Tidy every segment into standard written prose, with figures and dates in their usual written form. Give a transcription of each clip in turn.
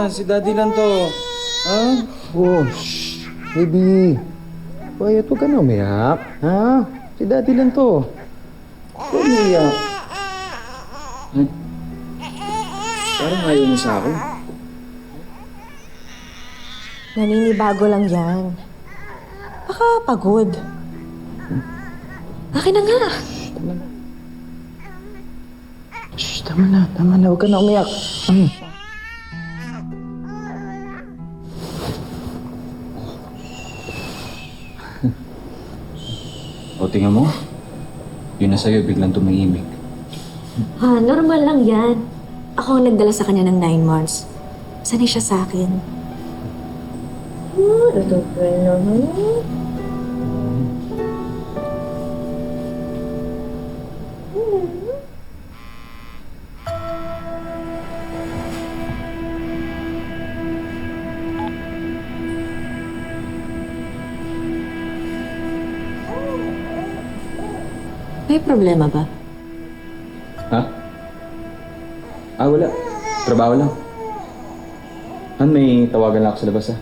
Si Daddy lang to. Ha? Oh, shh. Baby. Quiet, huwag ka na umiyak. Ha? Si Daddy lang to. Huwag umiyak. Parang ayaw mo sa akin. Naninibago lang yan. Baka pagod. Akin na nga. Shh, tama na. Huwag ka na umiyak. O, tingnan mo. Yun na sa'yo, biglang tumahimik. Ha, normal lang yan. Ako ang nagdala sa kanya ng 9 months. Sanay siya sa akin. Ito pa naman. May problema ba? Ha? Wala. Trabaho lang. Han, may tawagan lang ako sa labas, ha?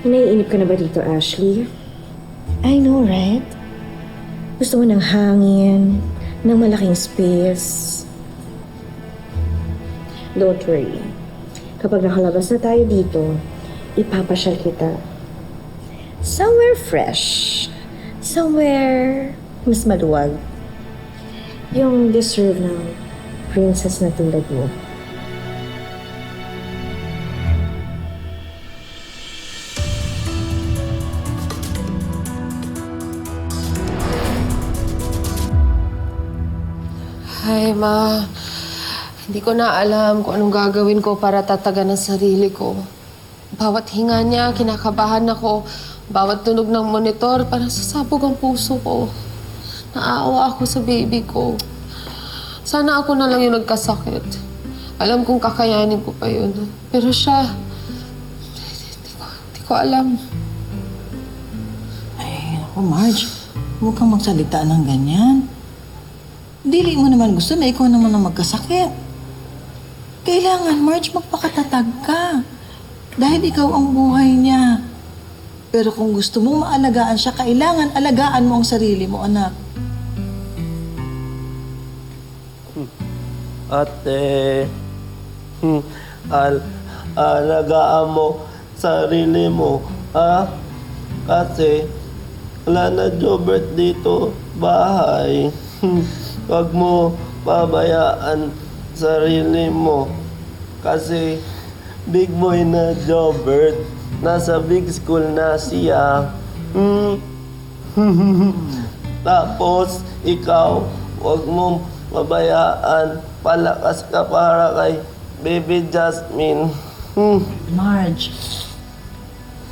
Naiinip ka na ba dito, Ashley? I know, right? Gusto mo ng hangin, ng malaking space. Don't worry. Kapag nakalabas na tayo dito, ipapasyal kita. Somewhere fresh. Somewhere mas maluwag. Yung deserve ng princess na tulad mo. Ay, Ma. Hindi ko na alam kung anong gagawin ko para tatagan ang sarili ko. Bawat hinga niya, kinakabahan ako. Bawat tunog ng monitor, parang sasabog ang puso ko. Naawa ako sa baby ko. Sana ako na lang yung nagkasakit. Alam kong kakayanin ko pa yun. Pero siya, hindi ko alam. Ay, ako, Marge. Huwag kang magsalita ng ganyan. Dili mo naman gusto na ikaw naman ang magkasakit. Kailangan, Marge, magpakatatag ka. Dahil ikaw ang buhay niya. Pero kung gusto mong maalagaan siya, kailangan alagaan mo ang sarili mo, anak. Ate, alagaan mo sarili mo, ha? Kasi wala na Jobert dito, bahay. Huwag mo pabayaan sarili mo. Kasi big boy na Jobert, nasa big school na siya. Tapos ikaw, huwag mong pabayaan. Palakas ka para kay Baby Jasmine. Marge,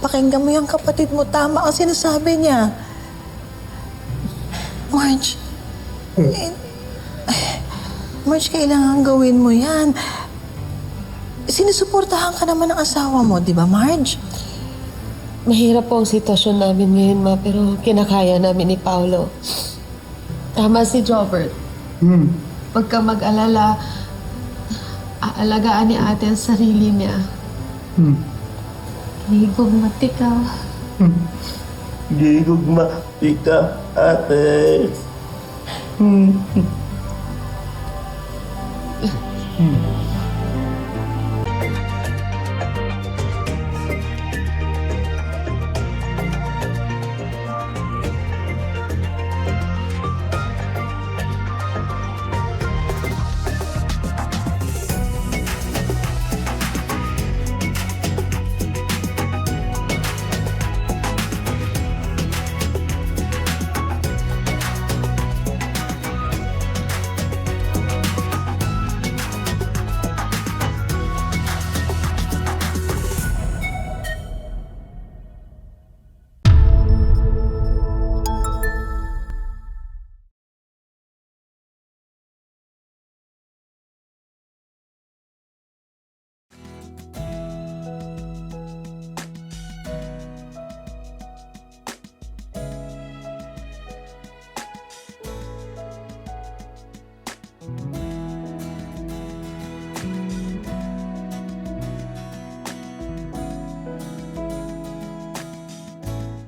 pakinggan mo yung kapatid mo. Tama ang sinasabi niya. Marge, Marge, kailangan gawin mo yan. Sinusuportahan ka naman ng asawa mo, di ba, Marge? Mahirap po ang sitwasyon namin ngayon, Ma, pero kinakaya namin ni Paolo. Tama si Jobert. Huwag ka mag-alala. Aalagaan ni ate ang sarili niya. Gigugmati ka. Gigugma, ika, ate.